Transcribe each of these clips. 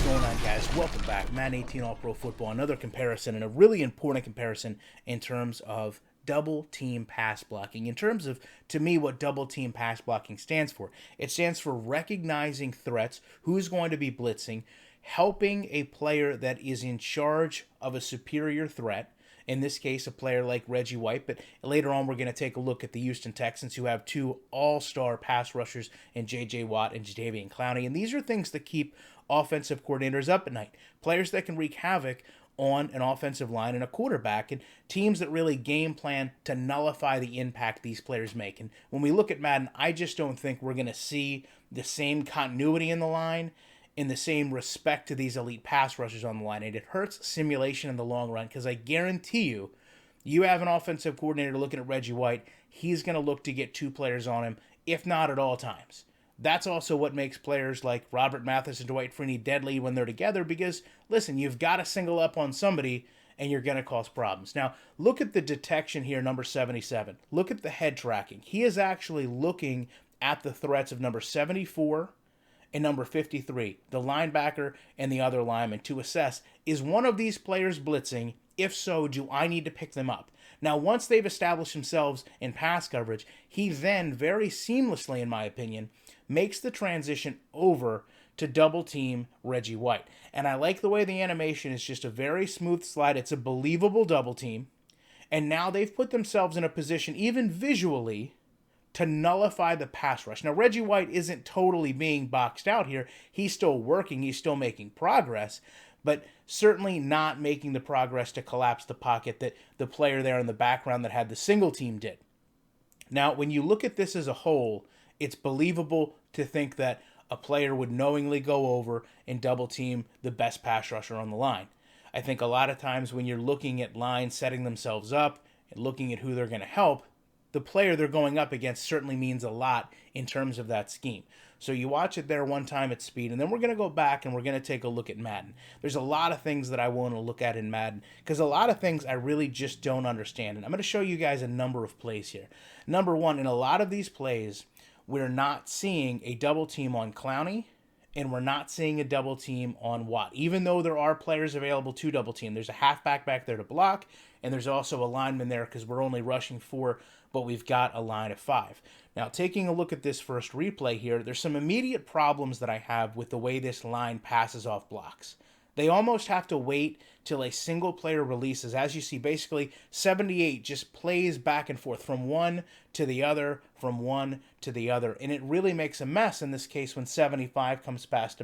going on, guys? Welcome back. Madden 18 All-Pro Football. Another comparison, and a really important comparison in terms of double team pass blocking. In terms of, to me, what double team pass blocking stands for. It stands for recognizing threats, who's going to be blitzing, helping a player that is in charge of a superior threat. In this case, a player like Reggie White, but later on we're going to take a look at the Houston Texans, who have two all-star pass rushers in J.J. Watt and Jadeveon Clowney. And these are things that keep offensive coordinators up at night. Players that can wreak havoc on an offensive line and a quarterback, and teams that really game plan to nullify the impact these players make. And when we look at Madden, I just don't think we're going to see the same continuity in the line, in the same respect to these elite pass rushers on the line. And it hurts simulation in the long run, because I guarantee you, you have an offensive coordinator looking at Reggie White, he's going to look to get two players on him, if not at all times. That's also what makes players like Robert Mathis and Dwight Freeney deadly when they're together, because, listen, you've got to single up on somebody and you're going to cause problems. Now, look at the detection here, number 77. Look at the head tracking. He is actually looking at the threats of number 74 and number 53, the linebacker and the other lineman, to assess, is one of these players blitzing? If so, do I need to pick them up? Now, once they've established themselves in pass coverage, he then very seamlessly, in my opinion, makes the transition over to double team Reggie White. And I like the way the animation is just a very smooth slide. It's a believable double team. And now they've put themselves in a position, even visually, to nullify the pass rush. Now, Reggie White isn't totally being boxed out here. He's still working. He's still making progress, but certainly not making the progress to collapse the pocket that the player there in the background that had the single team did. Now, when you look at this as a whole, it's believable to think that a player would knowingly go over and double team the best pass rusher on the line. I think a lot of times when you're looking at lines setting themselves up and looking at who they're going to help, the player they're going up against certainly means a lot in terms of that scheme. So you watch it there one time at speed, and then we're going to go back and we're going to take a look at Madden. There's a lot of things that I want to look at in Madden, because a lot of things I really just don't understand. And I'm going to show you guys a number of plays here. Number one, in a lot of these plays, we're not seeing a double team on Clowney, and we're not seeing a double team on Watt, even though there are players available to double team. There's a halfback back there to block, and there's also a lineman there because we're only rushing 4, but we've got a line of 5. Now, taking a look at this first replay here, there's some immediate problems that I have with the way this line passes off blocks. They almost have to wait till a single player releases. As you see, basically 78 just plays back and forth from one to the other, from one to the other. And it really makes a mess in this case when 75 comes back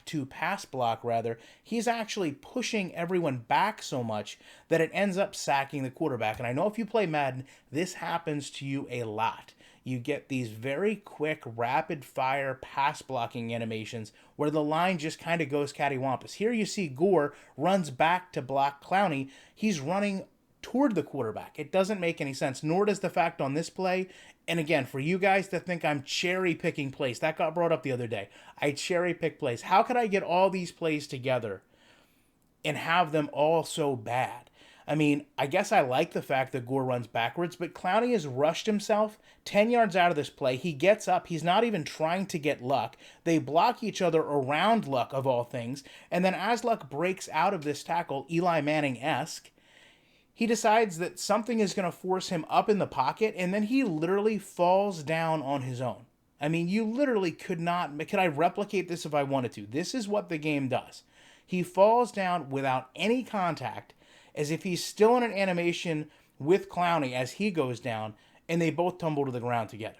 to pass block rather. He's actually pushing everyone back so much that it ends up sacking the quarterback. And I know if you play Madden, this happens to you a lot. You get these very quick, rapid-fire pass blocking animations where the line just kind of goes cattywampus. Here you see Gore runs back to block Clowney. He's running toward the quarterback. It doesn't make any sense, nor does the fact on this play. And again, for you guys to think I'm cherry-picking plays, that got brought up the other day. I cherry-pick plays. How could I get all these plays together and have them all so bad? I mean, I guess I like the fact that Gore runs backwards, but Clowney has rushed himself 10 yards out of this play. He gets up. He's not even trying to get Luck. They block each other around Luck, of all things. And then as Luck breaks out of this tackle, Eli Manning-esque, he decides that something is going to force him up in the pocket, and then he literally falls down on his own. I mean, you literally could I replicate this if I wanted to? This is what the game does. He falls down without any contact, as if he's still in an animation with Clowney as he goes down, and they both tumble to the ground together.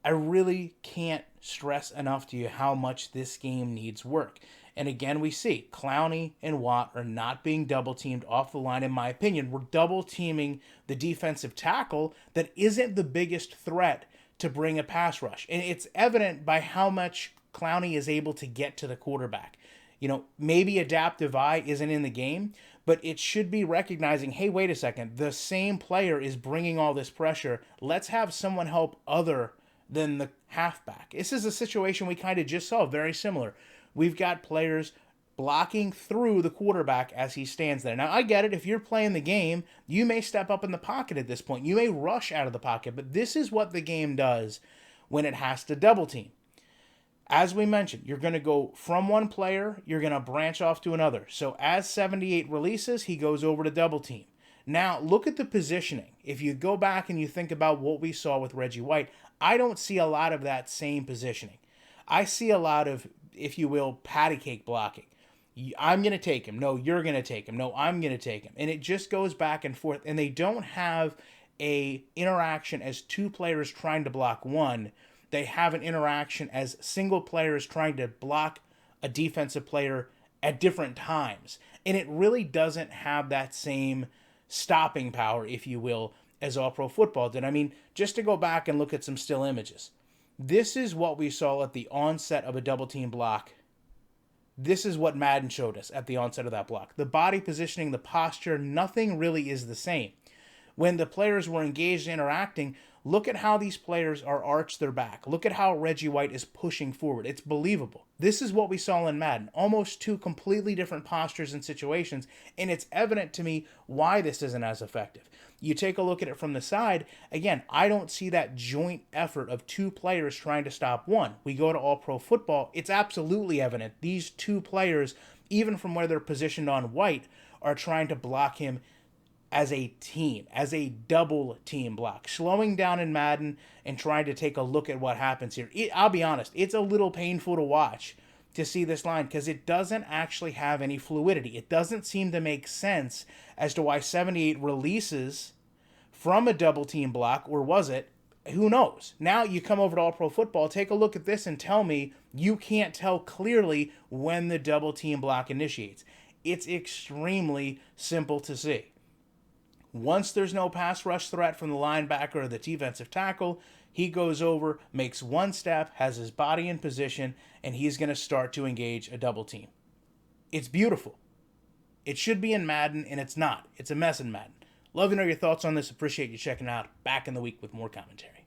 I really can't stress enough to you how much this game needs work. And again, we see Clowney and Watt are not being double-teamed off the line, in my opinion. We're double-teaming the defensive tackle that isn't the biggest threat to bring a pass rush. And it's evident by how much Clowney is able to get to the quarterback. You know, maybe adaptive eye isn't in the game, but it should be recognizing, hey, wait a second, the same player is bringing all this pressure. Let's have someone help other than the halfback. This is a situation we kind of just saw, very similar. We've got players blocking through the quarterback as he stands there. Now, I get it. If you're playing the game, you may step up in the pocket at this point. You may rush out of the pocket, but this is what the game does when it has to double team. As we mentioned, you're going to go from one player, you're going to branch off to another. So as 78 releases, he goes over to double team. Now, look at the positioning. If you go back and you think about what we saw with Reggie White, I don't see a lot of that same positioning. I see a lot of, if you will, patty cake blocking. I'm going to take him. No, you're going to take him. No, I'm going to take him. And it just goes back and forth. And they don't have a interaction as two players trying to block one. They have an interaction as single players trying to block a defensive player at different times. And it really doesn't have that same stopping power, if you will, as All Pro Football did. I mean, just to go back and look at some still images. This is what we saw at the onset of a double team block. This is what Madden showed us at the onset of that block. The body positioning, the posture, nothing really is the same. When the players were engaged interacting, look at how these players are arched their back. Look at how Reggie White is pushing forward. It's believable. This is what we saw in Madden. Almost two completely different postures and situations, and it's evident to me why this isn't as effective. You take a look at it from the side, again, I don't see that joint effort of two players trying to stop one. We go to All Pro Football, it's absolutely evident. These two players, even from where they're positioned on White, are trying to block him as a team, as a double team block. Slowing down in Madden and trying to take a look at what happens here. I'll be honest, it's a little painful to watch to see this line because it doesn't actually have any fluidity. It doesn't seem to make sense as to why 78 releases from a double team block, or was it? Who knows? Now you come over to All Pro Football, take a look at this and tell me you can't tell clearly when the double team block initiates. It's extremely simple to see. Once there's no pass rush threat from the linebacker or the defensive tackle, he goes over, makes one step, has his body in position, and he's going to start to engage a double team. It's beautiful. It should be in Madden, and it's not. It's a mess in Madden. Love to know your thoughts on this. Appreciate you checking out. Back in the week with more commentary.